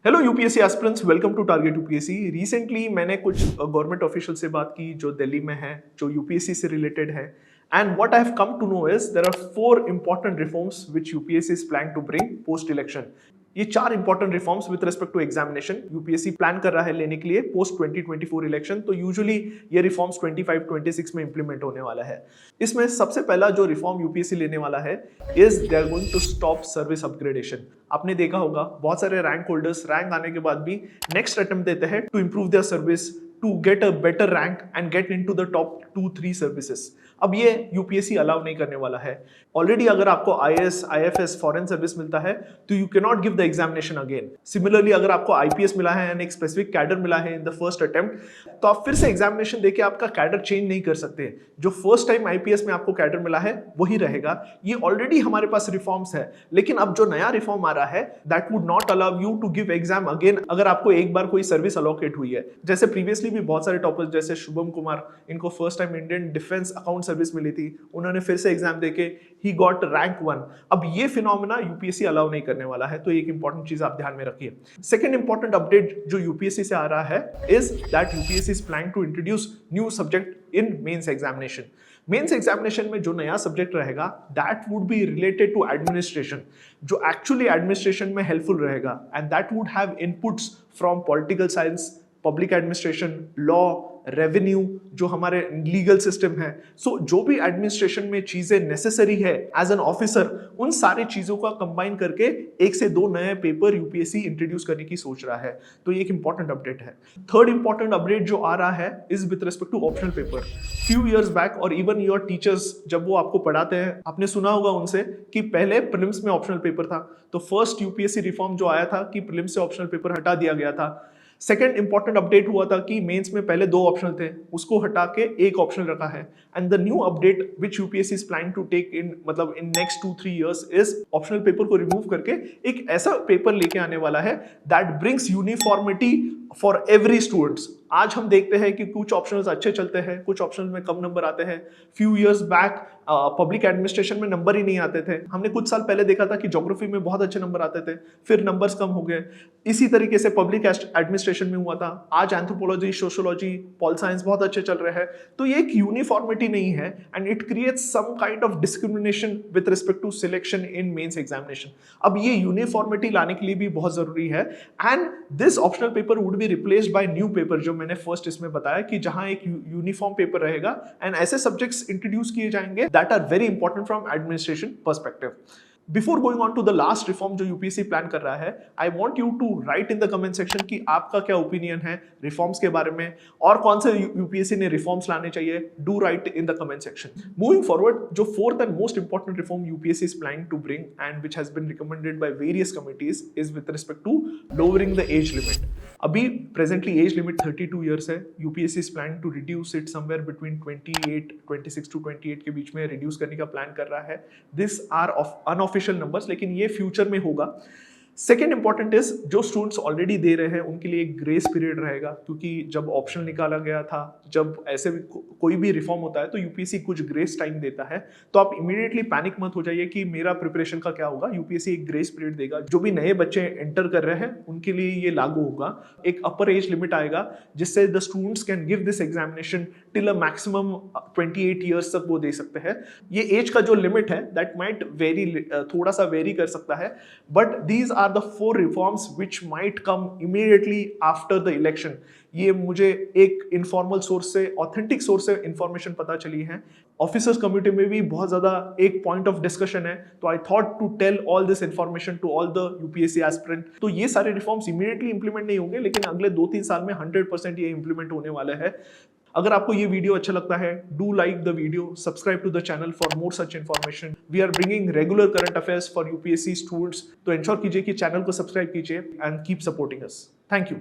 Hello UPSC aspirants, welcome to target UPSC. Recently मैंने कुछ government official से बात की जो दिल्ली में है, जो यूपीएससी से रिलेटेड है। And what I have come to know is there are 4 important reforms which UPSC is planning to bring post election. ये 4 important reforms with respect to examination UPSC plan कर रहा है लेने के लिए पोस्ट 2024 इलेक्शन। तो usually ये reforms 25-26 में इंप्लीमेंट होने वाला है। इसमें सबसे पहला जो रिफॉर्म यूपीएससी लेने वाला है is they are going to stop service upgradation. आपने देखा होगा बहुत सारे रैंक होल्डर्स रैंक आने के बाद भी नेक्स्ट अटेम्प्ट देते हैं to improve their service, to get a better rank and get into the top 2-3 services. अब ये यूपीएससी अलाउ नहीं करने वाला है। ऑलरेडी अगर आपको आईएएस, आईएफएस, फॉरेन सर्विस मिलता है तो you can not give the examination again. Similarly अगर आपको आईपीएस मिला है एंड एक स्पेसिफिक कैडर मिला है इन द फर्स्ट अटेम्प्ट, तो आप फिर से एग्जामिनेशन देके आपका कैडर चेंज नहीं कर सकते। जो फर्स्ट टाइम आईपीएस में आपको कैडर मिला है वही रहेगा। ये ऑलरेडी हमारे पास रिफॉर्म्स है, लेकिन अब जो नया रिफॉर्म आ रहा है that would not allow you to give exam again अगर आपको एक बार कोई सर्विस अलोकेट हुई है। जैसे प्रीवियसली भी बहुत सारे टॉपर्स जैसे शुभम कुमार, इनको first time Indian defence account service मिली थी, उन्होंने फिर से एग्जाम देके ही गॉट रैंक 1। अब ये फिनोमेना यूपीएससी अलाउ नहीं करने वाला है, तो एक इंपॉर्टेंट चीज आप ध्यान में रखिए। सेकंड इंपॉर्टेंट अपडेट जो यूपीएससी से आ रहा है is that UPSC is planning to introduce new subject in mains examination. Mains examination में जो नया सब्जेक्ट रहेगा that would be related to administration, जो एक्चुअली एडमिनिस्ट्रेशन में हेल्पफुल रहेगा and that would have inputs from political science, public administration, law, revenue, जो हमारे legal system है। सो जो भी एडमिनिस्ट्रेशन में चीजें नेसेसरी है एज एन ऑफिसर, उन सारी चीजों का कंबाइन करके 1 से 2 नए पेपर यूपीएससी इंट्रोड्यूस करने की सोच रहा है। तो ये एक इंपॉर्टेंट अपडेट है। थर्ड इंपॉर्टेंट अपडेट जो आ रहा है is with respect to optional paper. Few years back और इवन योर टीचर्स जब वो आपको पढ़ाते हैं, आपने सुना होगा उनसे कि पहले प्रीलिम्स में ऑप्शनल पेपर था। तो फर्स्ट यूपीएससी रिफॉर्म जो आया था कि प्रीलिम्स से ऑप्शनल पेपर हटा दिया गया था। सेकेंड इंपॉर्टेंट अपडेट हुआ था कि मेंस में पहले 2 ऑप्शनल थे, उसको हटा के 1 ऑप्शनल रखा है। And the new update which UPSC is planning to take in next 2-3 years is optional paper को रिमूव करके एक ऐसा पेपर लेके आने वाला है that brings uniformity for every students. आज हम देखते हैं कि कुछ ऑप्शनल्स अच्छे चलते हैं, कुछ ऑप्शनल्स में कम नंबर आते हैं। Few years back public administration में नंबर ही नहीं आते थे। हमने कुछ साल पहले देखा था कि ज्योग्राफी में बहुत अच्छे नंबर आते थे, फिर नंबर्स कम हो गए। इसी तरीके से पब्लिक एडमिनिस्ट्रेशन में हुआ था। आज एंथ्रोपोलॉजी, सोशियोलॉजी, पॉल साइंस बहुत अच्छे चल रहे हैं। तो ये एक यूनिफॉर्मिटी नहीं है and it creates some kind of discrimination with respect to selection in mains examination. अब ये यूनिफॉर्मिटी लाने के लिए भी बहुत जरूरी है and this optional paper would be replaced by new paper, जो मैंने फर्स्ट इसमें बताया कि जहां एक यूनिफॉर्म पेपर रहेगा एंड ऐसे सब्जेक्ट्स इंट्रोड्यूस किए जाएंगे that are very important from administration perspective. Before going on to the last reform जो यूपीएससी प्लान कर रहा है, I want you to write in the comment section कि आपका क्या ओपिनियन है रिफॉर्म्स के बारे में और कौन से यूपीएससी ने रिफॉर्म्स लाने चाहिए। Do write in the comment section. Moving forward, जो fourth and most important reform UPSC is planning to bring and which has been recommended by various committees is with respect to lowering the age limit. अभी presently age limit 32 years है। UPSC is planning to reduce it somewhere between 26 to 28 के बीच में reduce करने का plan कर रहा है। This are unofficial numbers, लेकिन ये फ्यूचर में होगा। सेकेंड इंपॉर्टेंट इज जो स्टूडेंट्स ऑलरेडी दे रहे हैं उनके लिए एक ग्रेस पीरियड रहेगा, क्योंकि जब ऑप्शनल निकाला गया था, जब ऐसे भी कोई भी रिफॉर्म होता है तो यूपीएससी कुछ ग्रेस टाइम देता है। तो आप इमीडिएटली पैनिक मत हो जाइए कि मेरा प्रिपरेशन का क्या होगा। यूपीएससी एक ग्रेस पीरियड देगा। जो भी नए बच्चे एंटर कर रहे हैं उनके लिए ये लागू होगा। एक अपर एज लिमिट आएगा जिससे the students can give this examination till a maximum 28 years तक वो दे सकते हैं। ये एज का जो लिमिट है दैट माइट वेरी, थोड़ा सा वेरी कर सकता है, but these are the 4 reforms which might come immediately after the election। ये मुझे एक इनफॉर्मल सोर्स से, ऑथेंटिक सोर्स से इंफॉर्मेशन पता चली है। ऑफिसर्स कम्युनिटी में भी बहुत ज्यादा एक पॉइंट ऑफ डिस्कशन है, तो I thought to tell all this information to all the UPSC aspirant. तो ये सारे रिफॉर्म्स इमीडिएटली इंप्लीमेंट नहीं होंगे, लेकिन अगले 2-3 साल में 100% ये इंप्लीमेंट होने वाला है। अगर आपको ये वीडियो अच्छा लगता है, do like the video, subscribe to the channel for more such information. We are bringing regular current affairs for UPSC students. तो इंश्योर कीजिए कि चैनल को सब्सक्राइब कीजिए and keep supporting us. Thank you.